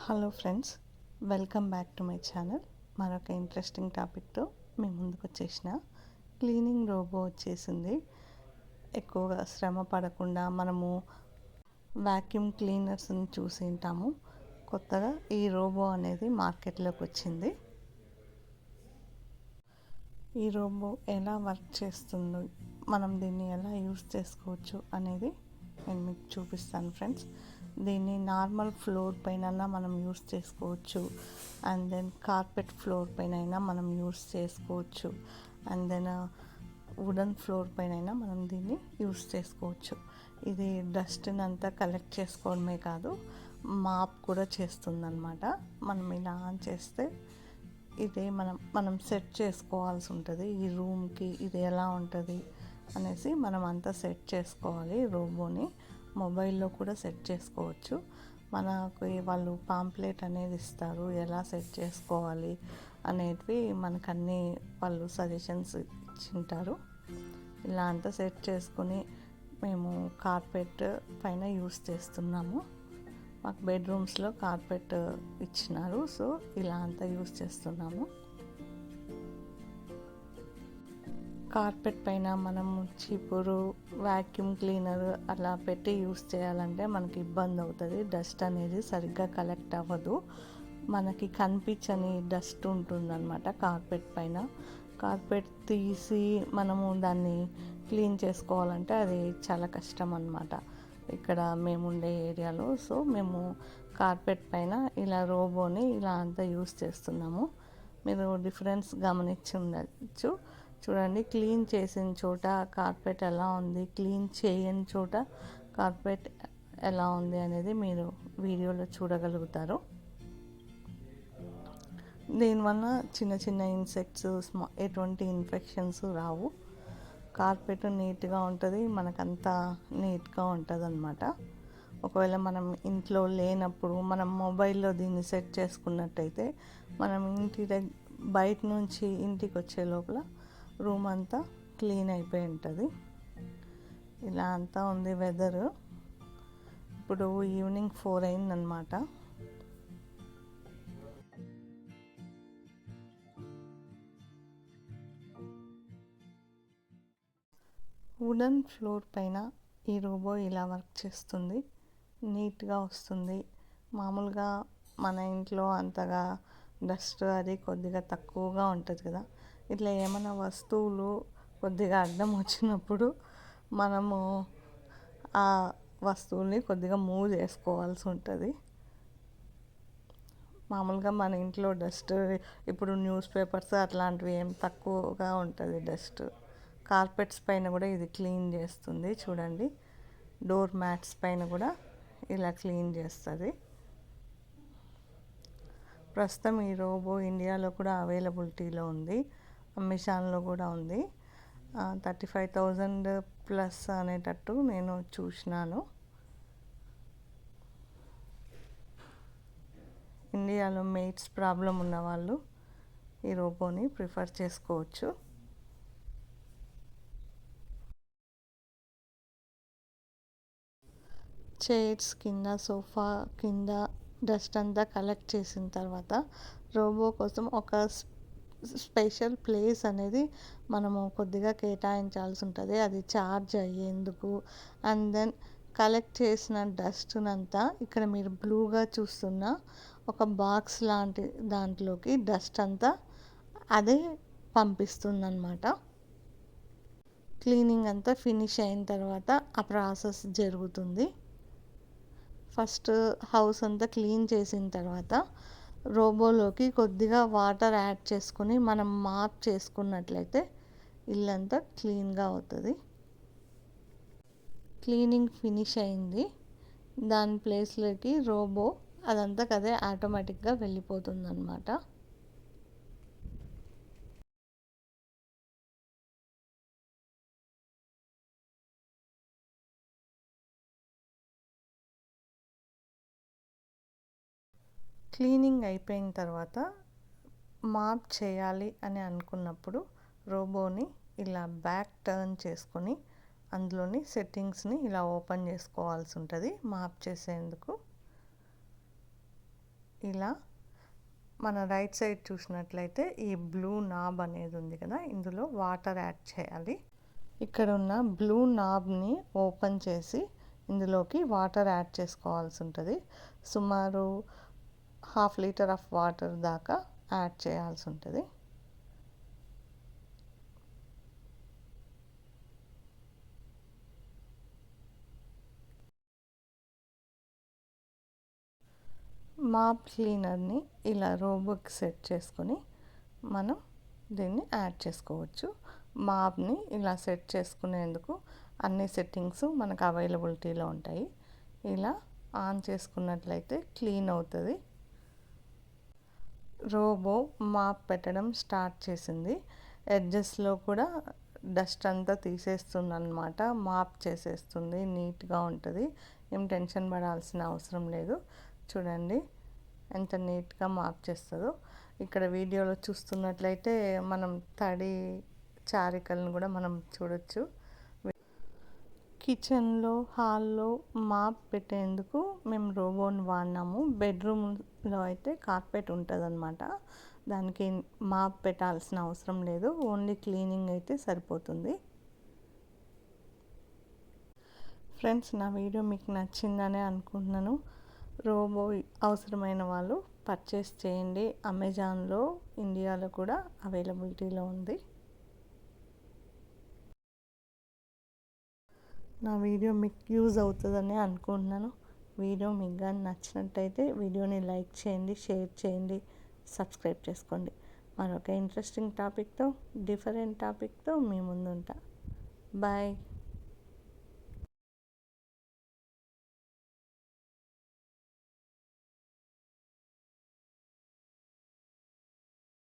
Hello friends, welcome back to my channel. మరొక interesting టాపిక్తో మీ ముందుకు వచ్చేసిన. క్లీనింగ్ రోబో వచ్చేసింది. ఎక్కువగా శ్రమ పడకుండా మనము వాక్యూమ్ క్లీనర్స్ని చూసి ఉంటాము. కొత్తగా ఈ రోబో అనేది మార్కెట్లోకి వచ్చింది. ఈ రోబో ఎలా వర్క్ చేస్తుందో, మనం దీన్ని ఎలా యూస్ చేసుకోవచ్చు అనేది నేను మీకు చూపిస్తాను ఫ్రెండ్స్. దీన్ని నార్మల్ ఫ్లోర్ పైన మనం యూస్ చేసుకోవచ్చు, అండ్ దెన్ కార్పెట్ ఫ్లోర్ పైన అయినా మనం యూస్ చేసుకోవచ్చు, అండ్ దెన్ వుడెన్ ఫ్లోర్ పైన అయినా మనం దీన్ని యూస్ చేసుకోవచ్చు. ఇది డస్ట్ని అంతా కలెక్ట్ చేసుకోవడమే కాదు, మాప్ కూడా చేస్తుందన్నమాట. మనం ఇలా ఆన్ చేస్తే ఇదే మనం సెట్ చేసుకోవాల్సి ఉంటుంది. ఈ రూమ్కి ఇది ఎలా ఉంటుంది అనేసి మనం అంతా సెట్ చేసుకోవాలి. రోబోని మొబైల్లో కూడా సెట్ చేసుకోవచ్చు. మనకు వాళ్ళు పాంప్లెట్ అనేది ఇస్తారు, ఎలా సెట్ చేసుకోవాలి అనేటివి మనకన్నీ వాళ్ళు సజెషన్స్ ఇచ్చింటారు. ఇలా అంతా సెట్ చేసుకుని మేము కార్పెట్ పైన యూస్ చేస్తున్నాము. మాకు బెడ్రూమ్స్లో కార్పెట్ ఇచ్చినారు, సో ఇలా అంతా యూస్ చేస్తున్నాము. కార్పెట్ పైన మనం చీపురు, వాక్యూమ్ క్లీనర్ అలా పెట్టి యూస్ చేయాలంటే మనకి ఇబ్బంది అవుతుంది. డస్ట్ అనేది సరిగ్గా కలెక్ట్ అవ్వదు, మనకి కనిపించని డస్ట్ ఉంటుందన్నమాట కార్పెట్ పైన. కార్పెట్ తీసి మనము దాన్ని క్లీన్ చేసుకోవాలంటే అది చాలా కష్టం అన్నమాట ఇక్కడ మేముండే ఏరియాలో. సో మేము కార్పెట్ పైన ఇలా రోబోని ఇలా అంతా యూస్ చేస్తున్నాము. మీరు డిఫరెన్స్ గమనించి ఉండొచ్చు. చూడండి, క్లీన్ చేసిన చోట కార్పెట్ ఎలా ఉంది, క్లీన్ చేయని చోట కార్పెట్ ఎలా ఉంది అనేది మీరు వీడియోలో చూడగలుగుతారు. దీనివల్ల చిన్న చిన్న ఇన్సెక్ట్స్, ఎటువంటి ఇన్ఫెక్షన్స్ రావు. కార్పెట్ నీట్గా ఉంటుంది, మనకంతా నీట్గా ఉంటుంది అన్నమాట. ఒకవేళ మనం ఇంట్లో లేనప్పుడు మనం మొబైల్లో దీన్ని సెట్ చేసుకున్నట్టయితే మనం బయట నుంచి ఇంటికి వచ్చే లోపల రూమ్ అంతా క్లీన్ అయిపోయి ఉంటుంది. ఇలా అంతా ఉంది వెదర్. ఇప్పుడు ఈవినింగ్ 4 అయిందనమాట. వుడెన్ ఫ్లోర్ పైన ఈ రోబో ఇలా వర్క్ చేస్తుంది. నీట్గా వస్తుంది. మామూలుగా మన ఇంట్లో అంతగా డస్ట్ అది కొద్దిగా తక్కువగా ఉంటుంది కదా. ఇట్లా ఏమైనా వస్తువులు కొద్దిగా అడ్డం వచ్చినప్పుడు మనము ఆ వస్తువుల్ని కొద్దిగా మూవ్ చేసుకోవాల్సి ఉంటుంది. మామూలుగా మన ఇంట్లో డస్ట్ ఇప్పుడు న్యూస్ పేపర్స్ అట్లాంటివి ఏం తక్కువగా ఉంటుంది డస్ట్. కార్పెట్స్ పైన కూడా ఇది క్లీన్ చేస్తుంది. చూడండి, డోర్ మ్యాట్స్ పైన కూడా ఇలా క్లీన్ చేస్తుంది. ప్రస్తుతం ఈ రోబో ఇండియాలో కూడా అవైలబిలిటీలో ఉంది, అమెజాన్లో కూడా ఉంది. 35,000 ప్లస్ అనేటట్టు నేను చూసినాను. ఇండియాలో మెయిట్స్ ప్రాబ్లం ఉన్న వాళ్ళు ఈ రోబోని ప్రిఫర్ చేసుకోవచ్చు. చైర్స్ కింద, సోఫా కింద డస్ట్ అంతా కలెక్ట్ చేసిన తర్వాత రోబో కోసం ఒక స్పెషల్ ప్లేస్ అనేది మనము కొద్దిగా కేటాయించాల్సి ఉంటుంది. అది ఛార్జ్ అయ్యేందుకు. అండ్ దెన్ కలెక్ట్ చేసిన డస్ట్నంతా ఇక్కడ మీరు బ్లూగా చూస్తున్న ఒక బాక్స్ లాంటి దాంట్లోకి డస్ట్ అంతా అదే పంపిస్తుందన్నమాట. క్లీనింగ్ అంతా ఫినిష్ అయిన తర్వాత ఆ ప్రాసెస్ జరుగుతుంది. ఫస్ట్ హౌస్ అంతా క్లీన్ చేసిన తర్వాత రోబోలోకి కొద్దిగా వాటర్ యాడ్ చేసుకుని మనం మాప్ చేసుకున్నట్లయితే ఇల్లంతా క్లీన్గా అవుతుంది. క్లీనింగ్ ఫినిష్ అయింది. దాని ప్లేస్లోకి రోబో అదంతా కదే ఆటోమేటిక్గా వెళ్ళిపోతుంది అన్నమాట. క్లీనింగ్ అయిపోయిన తర్వాత మాప్ చేయాలి అని అనుకున్నప్పుడు రోబోని ఇలా బ్యాక్ టర్న్ చేసుకొని అందులోని సెట్టింగ్స్ని ఇలా ఓపెన్ చేసుకోవాల్సి ఉంటుంది మాప్ చేసేందుకు. ఇలా మన రైట్ సైడ్ చూసినట్లయితే ఈ బ్లూ నాబ్ అనేది ఉంది కదా, ఇందులో వాటర్ యాడ్ చేయాలి. ఇక్కడ ఉన్న బ్లూ నాబ్ని ఓపెన్ చేసి ఇందులోకి వాటర్ యాడ్ చేసుకోవాల్సి ఉంటుంది. సుమారు 1/2 లీటర్ ఆఫ్ వాటర్ దాకా యాడ్ చేయాల్సి ఉంటుంది. మాప్ క్లీనర్ని ఇలా రోబోకి సెట్ చేసుకొని మనం దీన్ని యాడ్ చేసుకోవచ్చు. మాప్ని ఇలా సెట్ చేసుకునేందుకు అన్ని సెట్టింగ్స్ మనకు అవైలబిలిటీలో ఉంటాయి. ఇలా ఆన్ చేసుకున్నట్లయితే క్లీన్ అవుతుంది. రోబో మాప్ పెట్టడం స్టార్ట్ చేసింది. ఎడ్జెస్లో కూడా డస్ట్ అంతా తీసేస్తుంది అన్నమాట. మాప్ చేసేస్తుంది, నీట్గా ఉంటుంది. ఏం టెన్షన్ పడాల్సిన అవసరం లేదు. చూడండి ఎంత నీట్గా మాప్ చేస్తుందో. ఇక్కడ వీడియోలో చూస్తున్నట్లయితే మనం తడి చారికలను కూడా మనం చూడొచ్చు. కిచెన్లో, హాల్లో మాప్ పెట్టేందుకు మేము రోబోని వాడినాము. బెడ్రూమ్లో అయితే కార్పెట్ ఉంటుంది అన్నమాట. దానికి మాప్ పెట్టాల్సిన అవసరం లేదు, ఓన్లీ క్లీనింగ్ అయితే సరిపోతుంది. ఫ్రెండ్స్, నా వీడియో మీకు నచ్చిందనే అనుకుంటున్నాను. రోబో అవసరమైన వాళ్ళు పర్చేస్ చేయండి. అమెజాన్లో, ఇండియాలో కూడా అవైలబిలిటీలో ఉంది. నా వీడియో మీకు యూజ్ అవుతుందని అనుకుంటున్నాను. వీడియో మీకు కానీ నచ్చినట్టయితే వీడియోని లైక్ చేయండి, షేర్ చేయండి, సబ్స్క్రైబ్ చేసుకోండి. మరొక ఇంట్రెస్టింగ్ టాపిక్తో, డిఫరెంట్ టాపిక్తో మీ ముందు ఉంటా. బాయ్.